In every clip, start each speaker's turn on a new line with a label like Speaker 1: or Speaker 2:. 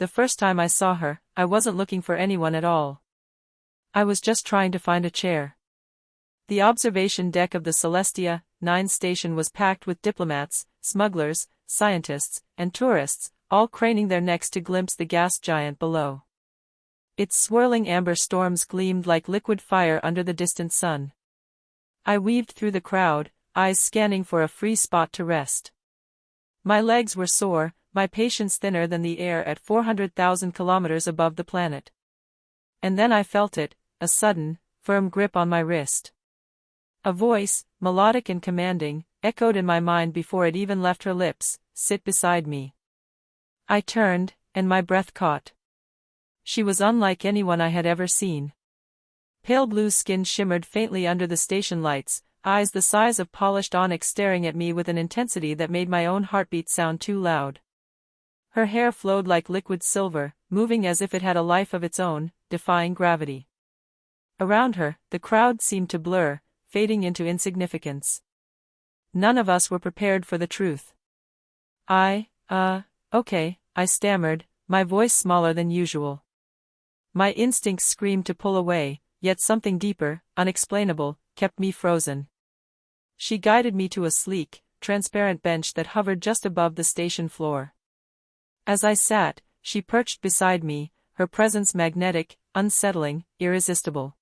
Speaker 1: the first time I saw her, I wasn't looking for anyone at all. I was just trying to find a chair. The observation deck of the Celestia 9 station was packed with diplomats, smugglers, scientists, and tourists, all craning their necks to glimpse the gas giant below. Its swirling amber storms gleamed like liquid fire under the distant sun. I weaved through the crowd, eyes scanning for a free spot to rest. My legs were sore, my patience thinner than the air at 400,000 kilometers above the planet. And then I felt it, a sudden, firm grip on my wrist. A voice, melodic and commanding, echoed in my mind before it even left her lips, "Sit beside me." I turned, and my breath caught. She was unlike anyone I had ever seen. Pale blue skin shimmered faintly under the station lights, eyes the size of polished onyx staring at me with an intensity that made my own heartbeat sound too loud. Her hair flowed like liquid silver, moving as if it had a life of its own, defying gravity. Around her, the crowd seemed to blur, fading into insignificance. None of us were prepared for the truth. Okay, I stammered, my voice smaller than usual. My instincts screamed to pull away, yet something deeper, unexplainable, kept me frozen. She guided me to a sleek, transparent bench that hovered just above the station floor. As I sat, she perched beside me, her presence magnetic, unsettling, irresistible.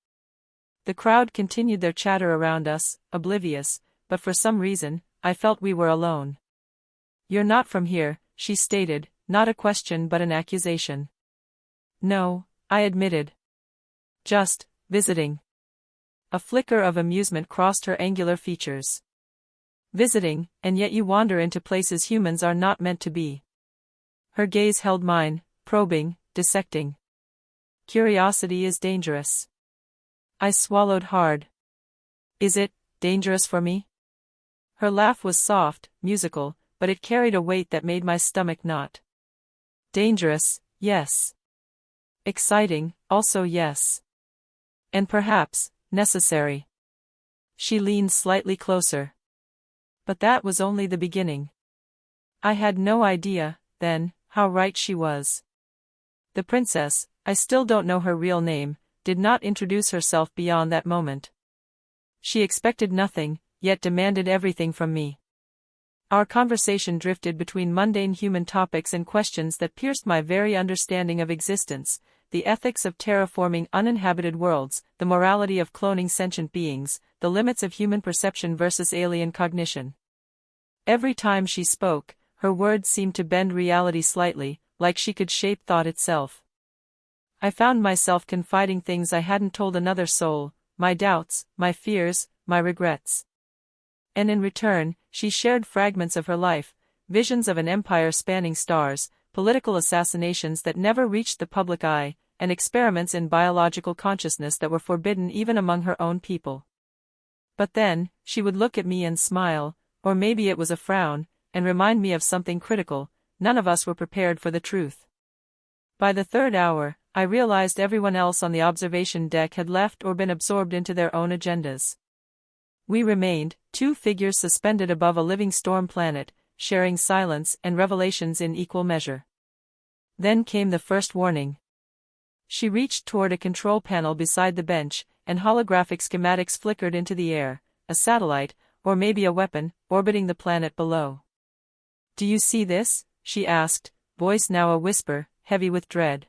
Speaker 1: The crowd continued their chatter around us, oblivious, but for some reason, I felt we were alone. "You're not from here," she stated, not a question but an accusation. "No," I admitted. "Just visiting." A flicker of amusement crossed her angular features. "Visiting, and yet you wander into places humans are not meant to be." Her gaze held mine, probing, dissecting. "Curiosity is dangerous." I swallowed hard. "Is it dangerous for me?" Her laugh was soft, musical, but it carried a weight that made my stomach knot. "Dangerous, yes. Exciting, also yes. And perhaps, necessary." She leaned slightly closer. But that was only the beginning. I had no idea, then, how right she was. The princess, I still don't know her real name, did not introduce herself beyond that moment. She expected nothing, yet demanded everything from me. Our conversation drifted between mundane human topics and questions that pierced my very understanding of existence: the ethics of terraforming uninhabited worlds, the morality of cloning sentient beings, the limits of human perception versus alien cognition. Every time she spoke, her words seemed to bend reality slightly, like she could shape thought itself. I found myself confiding things I hadn't told another soul, my doubts, my fears, my regrets. And in return, she shared fragments of her life, visions of an empire spanning stars, political assassinations that never reached the public eye, and experiments in biological consciousness that were forbidden even among her own people. But then, she would look at me and smile, or maybe it was a frown, and remind me of something critical: none of us were prepared for the truth. By the third hour, I realized everyone else on the observation deck had left or been absorbed into their own agendas. We remained, two figures suspended above a living storm planet, sharing silence and revelations in equal measure. Then came the first warning. She reached toward a control panel beside the bench, and holographic schematics flickered into the air: a satellite, or maybe a weapon, orbiting the planet below. "Do you see this?" she asked, voice now a whisper, heavy with dread.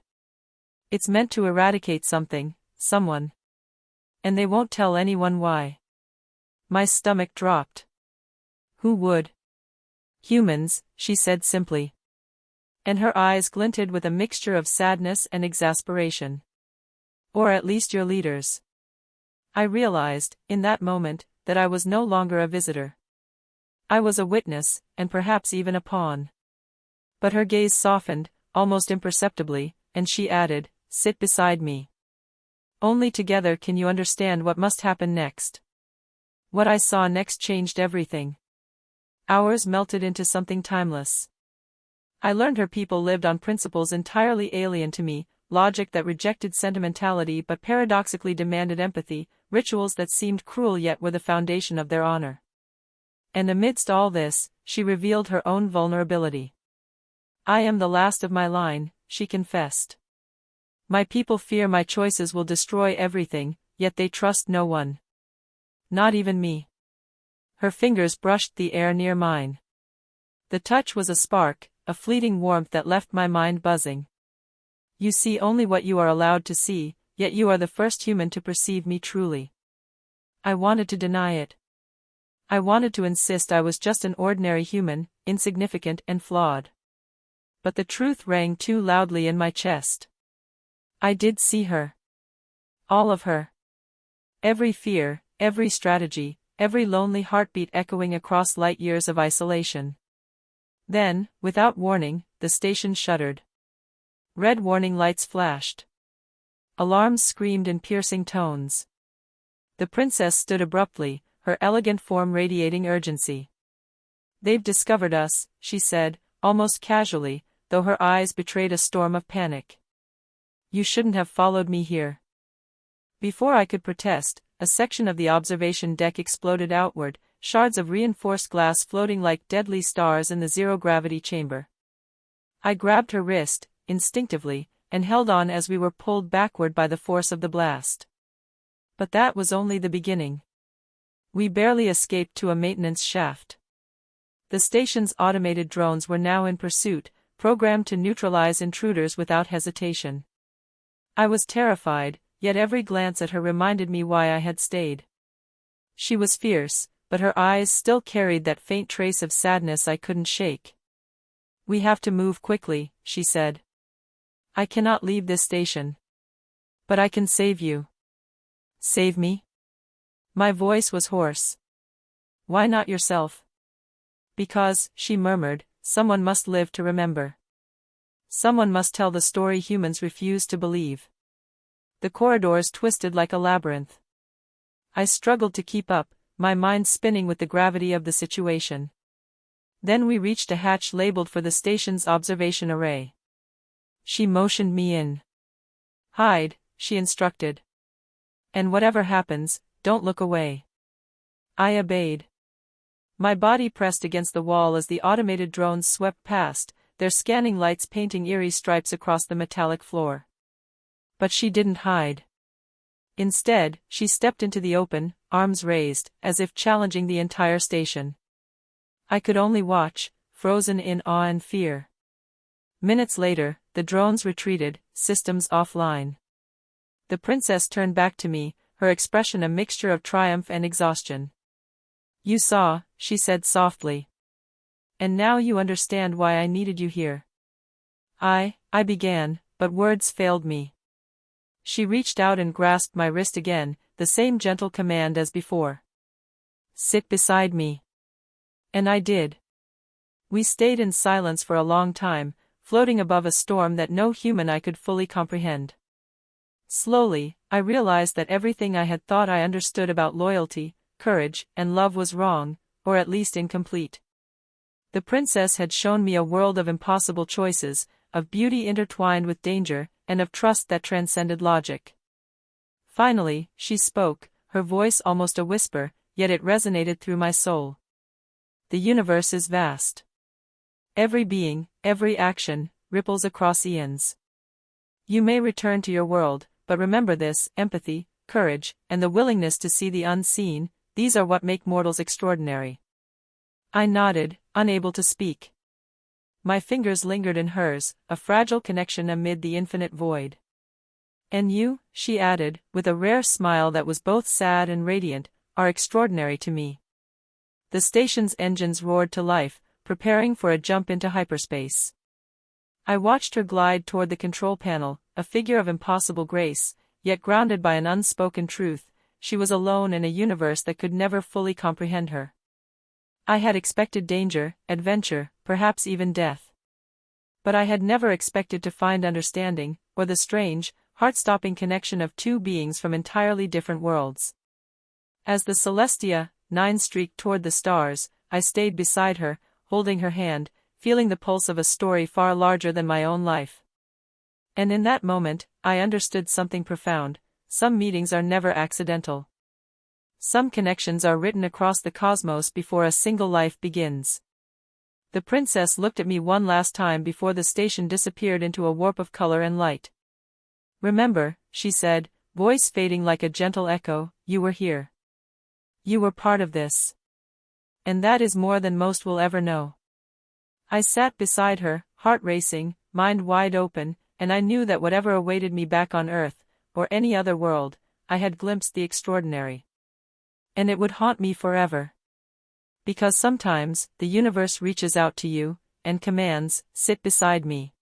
Speaker 1: "It's meant to eradicate something, someone. And they won't tell anyone why." My stomach dropped. "Who would?" "Humans," she said simply. And her eyes glinted with a mixture of sadness and exasperation. "Or at least your leaders." I realized, in that moment, that I was no longer a visitor. I was a witness, and perhaps even a pawn. But her gaze softened, almost imperceptibly, and she added, "Sit beside me. Only together can you understand what must happen next." What I saw next changed everything. Hours melted into something timeless. I learned her people lived on principles entirely alien to me: logic that rejected sentimentality but paradoxically demanded empathy, rituals that seemed cruel yet were the foundation of their honor. And amidst all this, she revealed her own vulnerability. "I am the last of my line," she confessed. My people fear my choices will destroy everything, yet they trust no one. Not even me. Her fingers brushed the air near mine. The touch was a spark, a fleeting warmth that left my mind buzzing. You see only what you are allowed to see, yet you are the first human to perceive me truly. I wanted to deny it. I wanted to insist I was just an ordinary human, insignificant and flawed. But the truth rang too loudly in my chest. I did see her. All of her. Every fear, every strategy, every lonely heartbeat echoing across light years of isolation. Then, without warning, the station shuddered. Red warning lights flashed. Alarms screamed in piercing tones. The princess stood abruptly, her elegant form radiating urgency. They've discovered us, she said, almost casually, though her eyes betrayed a storm of panic. You shouldn't have followed me here. Before I could protest, a section of the observation deck exploded outward, shards of reinforced glass floating like deadly stars in the zero-gravity chamber. I grabbed her wrist, instinctively, and held on as we were pulled backward by the force of the blast. But that was only the beginning. We barely escaped to a maintenance shaft. The station's automated drones were now in pursuit, programmed to neutralize intruders without hesitation. I was terrified, yet every glance at her reminded me why I had stayed. She was fierce, but her eyes still carried that faint trace of sadness I couldn't shake. We have to move quickly, she said. I cannot leave this station. But I can save you. Save me? My voice was hoarse. Why not yourself? Because, she murmured, someone must live to remember. Someone must tell the story humans refuse to believe. The corridors twisted like a labyrinth. I struggled to keep up, my mind spinning with the gravity of the situation. Then we reached a hatch labeled for the station's observation array. She motioned me in. Hide, she instructed. And whatever happens, don't look away. I obeyed. My body pressed against the wall as the automated drones swept past, their scanning lights painting eerie stripes across the metallic floor. But she didn't hide. Instead, she stepped into the open, arms raised, as if challenging the entire station. I could only watch, frozen in awe and fear. Minutes later, the drones retreated, systems offline. The princess turned back to me, her expression a mixture of triumph and exhaustion. You saw, she said softly. And now you understand why I needed you here. I began, but words failed me. She reached out and grasped my wrist again, the same gentle command as before. Sit beside me. And I did. We stayed in silence for a long time, floating above a storm that no human eye could fully comprehend. Slowly, I realized that everything I had thought I understood about loyalty, courage, and love was wrong, or at least incomplete. The princess had shown me a world of impossible choices, of beauty intertwined with danger, and of trust that transcended logic. Finally, she spoke, her voice almost a whisper, yet it resonated through my soul. The universe is vast. Every being, every action, ripples across eons. You may return to your world, but remember this: empathy, courage, and the willingness to see the unseen, these are what make mortals extraordinary. I nodded, unable to speak. My fingers lingered in hers, a fragile connection amid the infinite void. And you, she added, with a rare smile that was both sad and radiant, are extraordinary to me. The station's engines roared to life, preparing for a jump into hyperspace. I watched her glide toward the control panel, a figure of impossible grace, yet grounded by an unspoken truth. She was alone in a universe that could never fully comprehend her. I had expected danger, adventure, perhaps even death. But I had never expected to find understanding, or the strange, heart-stopping connection of two beings from entirely different worlds. As the Celestia 9 streaked toward the stars, I stayed beside her, holding her hand, feeling the pulse of a story far larger than my own life. And in that moment, I understood something profound: some meetings are never accidental. Some connections are written across the cosmos before a single life begins. The princess looked at me one last time before the station disappeared into a warp of color and light. "Remember," she said, voice fading like a gentle echo, "you were here. You were part of this. And that is more than most will ever know." I sat beside her, heart racing, mind wide open, and I knew that whatever awaited me back on Earth, or any other world, I had glimpsed the extraordinary. And it would haunt me forever. Because sometimes, the universe reaches out to you, and commands, "Sit beside me."